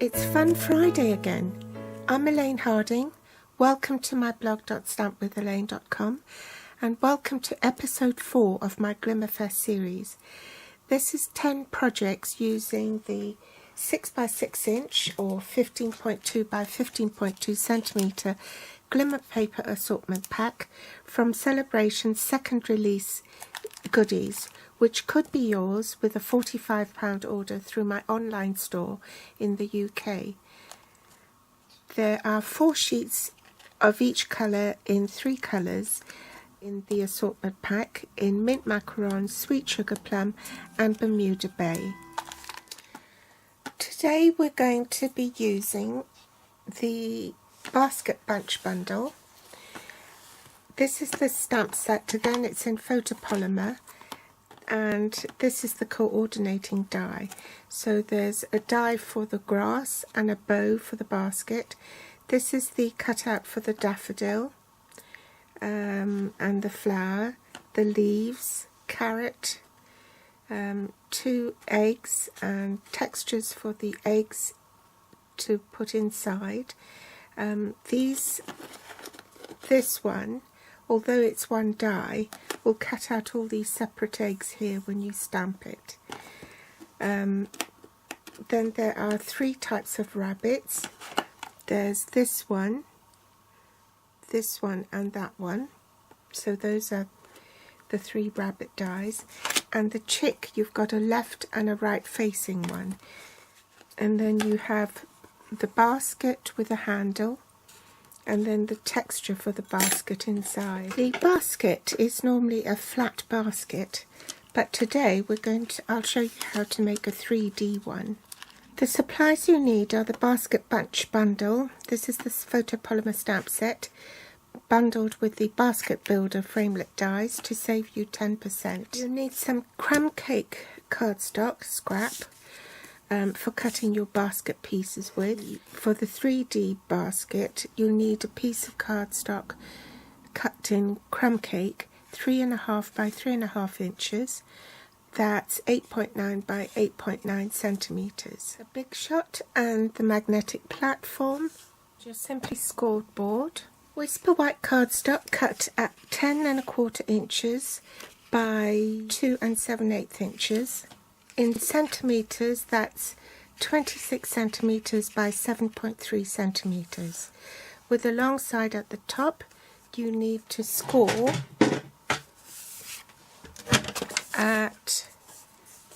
It's Fun Friday again. I'm Elaine Harding. Welcome to my blog.stampwithelaine.com and welcome to episode 4 of my Glimmer Fest series. This is 10 projects using the 6x6 inch or 15.2 by 15.2 centimeter Glimmer paper assortment pack from Celebration's second release goodies, which could be yours with a £45 order through my online store in the UK. There are 4 sheets of each colour in 3 colours in the assortment pack in mint macaron, sweet sugar plum and Bermuda Bay. Today we're going to be using the basket bunch bundle. This is the stamp set. Again, it's in photopolymer, and this is the coordinating die. So there's a die for the grass and a bow for the basket. This is the cutout for the daffodil and the flower, the leaves, carrot, 2 eggs and textures for the eggs to put inside. This one, although it's one die, will cut out all these separate eggs here when you stamp it. Then there are 3 types of rabbits. There's this one, and that one. So those are the 3 rabbit dies. And the chick, you've got a left and a right facing one. And then you have the basket with a handle, and then the texture for the basket inside. The basket is normally a flat basket, but today I'll show you how to make a 3D one. The supplies you need are the basket bunch bundle. This is the photopolymer stamp set, bundled with the basket builder framelit dies to save you 10%. You need some crumb cake cardstock scrap for cutting your basket pieces with. For the 3D basket, you need a piece of cardstock cut in crumb cake, 3.5 by 3.5 inches. That's 8.9 by 8.9 centimeters. A big shot and the magnetic platform, just simply scored board. Whisper white cardstock cut at 10.25 inches by 2 7/8 inches. In centimeters, that's 26 centimeters by 7.3 centimeters. With the long side at the top, you need to score at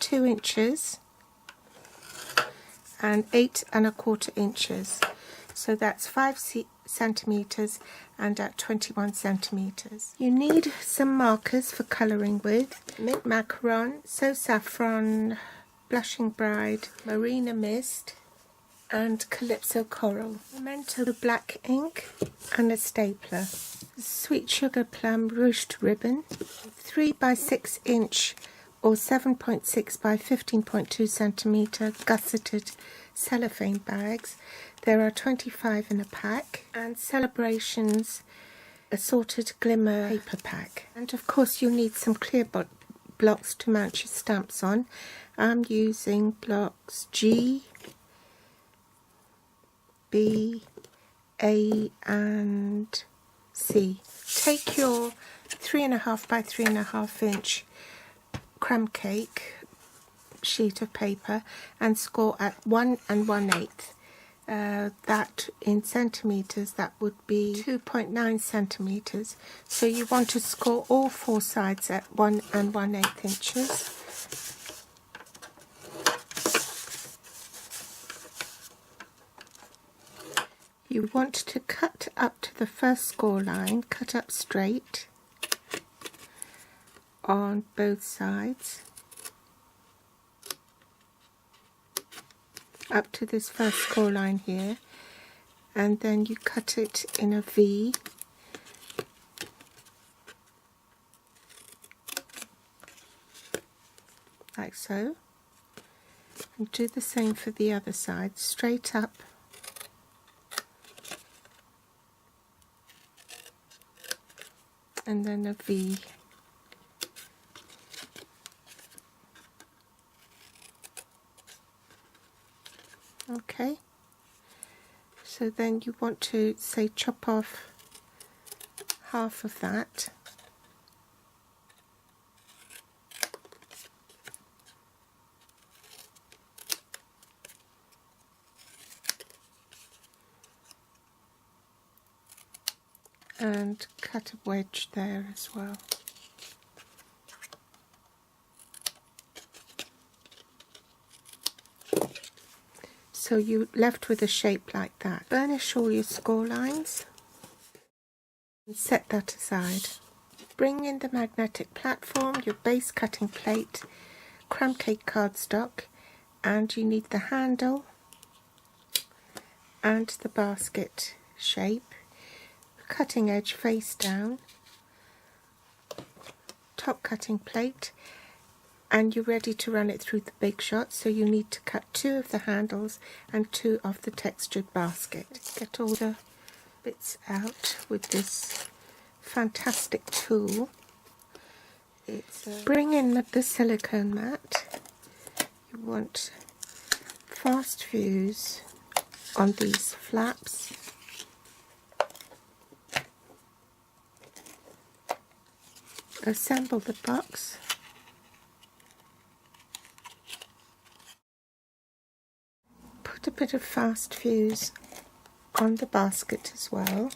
2 inches and 8.25 inches. So that's 5 centimeters and at 21 centimeters. You need some markers for colouring with: mint macaron, so saffron, blushing bride, marina mist and calypso coral, memento black ink and a stapler, sweet sugar plum ruched ribbon, 3 by 6 inch or 7.6 by 15.2 centimeter gusseted cellophane bags. There are 25 in a pack, and Celebration's assorted Glimmer paper pack. And of course you need some clear blocks to mount your stamps on. I'm using blocks G, B, A and C. Take your 3.5 by 3.5 inch crumb cake sheet of paper and score at 1 1/8. That in centimeters, that would be 2.9 centimeters. So you want to score all 4 sides at 1 1/8 inches. You want to cut up to the first score line, cut up straight on both sides up to this first score line here, and then you cut it in a V like so, and do the same for the other side, straight up and then a V. Okay, So then you want to, say, chop off half of that. And cut a wedge there as well. So you're left with a shape like that. Burnish all your score lines and set that aside. Bring in the magnetic platform, your base cutting plate, crumb cake cardstock, and you need the handle and the basket shape. Cutting edge face down, top cutting plate, and you're ready to run it through the big shot. So you need to cut 2 of the handles and 2 of the textured basket. Get all the bits out with this fantastic tool. Bring in the silicone mat. You want fast fuse on these flaps. Assemble the box. Put a bit of fast fuse on the basket as well,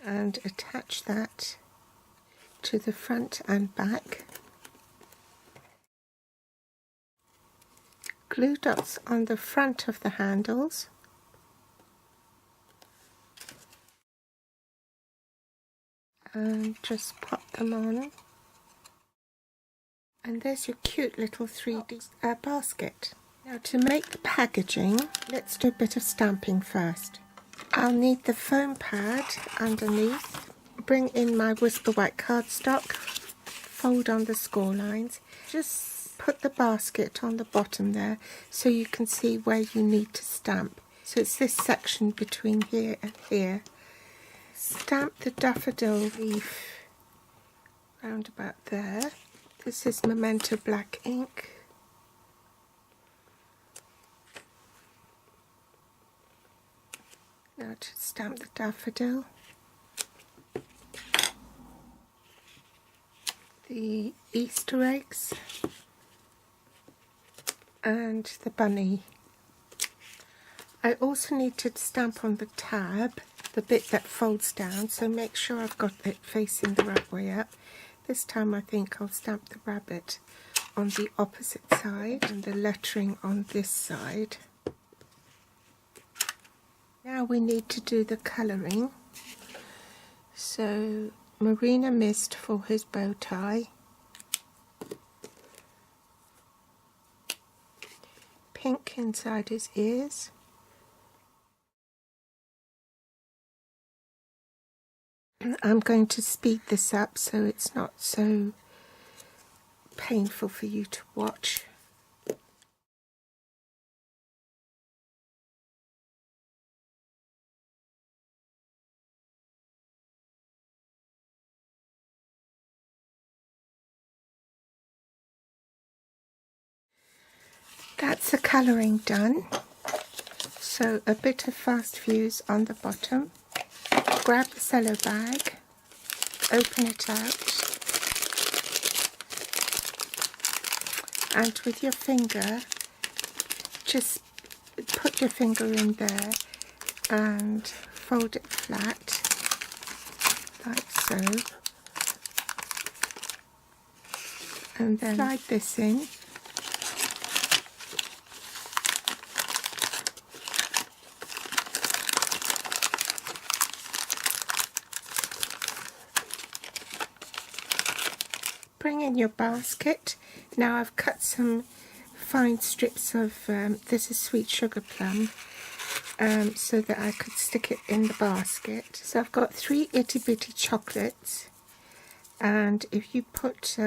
and attach that to the front and back. Glue dots on the front of the handles. And just pop them on. And there's your cute little 3D basket. Now to make the packaging, let's do a bit of stamping first. I'll need the foam pad underneath. Bring in my Whisper White cardstock, fold on the score lines. Just put the basket on the bottom there so you can see where you need to stamp. So it's this section between here and here. Stamp the daffodil leaf round about there. This is Memento black ink. Now to stamp the daffodil, the Easter eggs, and the bunny. I also need to stamp on the tab, the bit that folds down, so make sure I've got it facing the right way up. This time I think I'll stamp the rabbit on the opposite side and the lettering on this side. Now we need to do the colouring. So Marina Mist for his bow tie, pink inside his ears, I'm going to speed this up so it's not so painful for you to watch. That's the colouring done. So a bit of fast fuse on the bottom. Grab the cello bag, open it out, and with your finger, just put your finger in there and fold it flat, like so, and then slide this in. Bring in your basket. Now I've cut some fine strips of, this is sweet sugar plum, so that I could stick it in the basket. So I've got 3 itty bitty chocolates, and if you put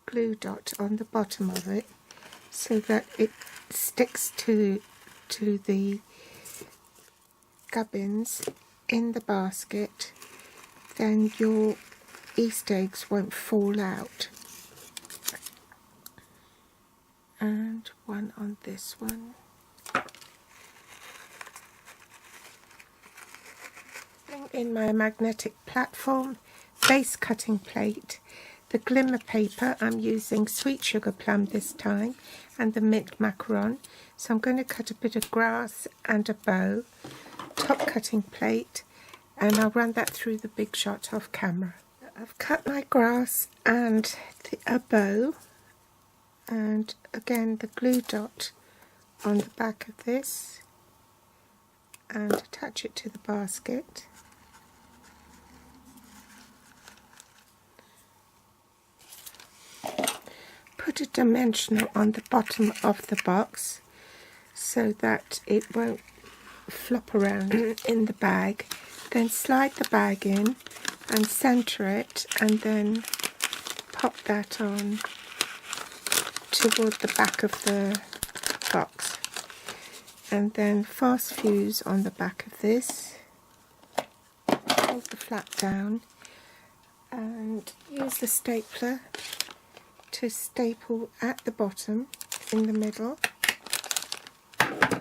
glue dot on the bottom of it so that it sticks to the gubbins in the basket, then your Easter eggs won't fall out. and one on this one. In my magnetic platform, base cutting plate, the Glimmer paper, I'm using sweet sugar plum this time, and the mint macaron. So I'm going to cut a bit of grass and a bow, top cutting plate, and I'll run that through the big shot off camera. I've cut my grass and a bow, and again the glue dot on the back of this, and attach it to the basket. Put a dimensional on the bottom of the box so that it won't flop around in the bag. Then slide the bag in and center it, and then pop that on toward the back of the box, and then fast fuse on the back of this. Hold the flap down and use the stapler to staple at the bottom in the middle,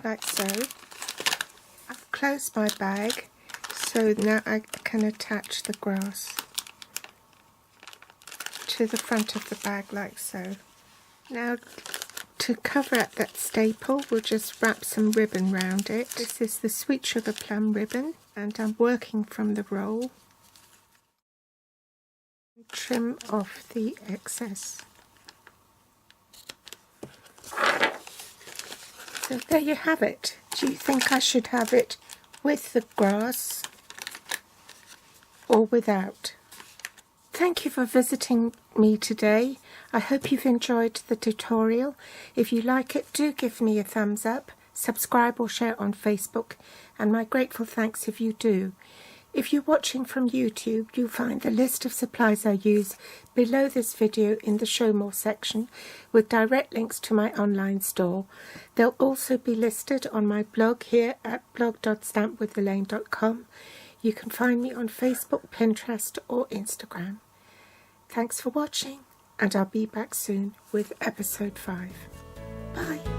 like so. I've closed my bag, so now I can attach the grass to the front of the bag like so. Now, to cover up that staple, we'll just wrap some ribbon round it. This is the sweet sugar plum ribbon, and I'm working from the roll. Trim off the excess. So there you have it. Do you think I should have it with the grass or without? Thank you for visiting me today. I hope you've enjoyed the tutorial. If you like it, do give me a thumbs up, subscribe or share on Facebook, and my grateful thanks if you do. If you're watching from YouTube, you'll find the list of supplies I use below this video in the Show More section, with direct links to my online store. They'll also be listed on my blog here at blog.stampwithelaine.com. You can find me on Facebook, Pinterest or Instagram. Thanks for watching, and I'll be back soon with episode 5. Bye.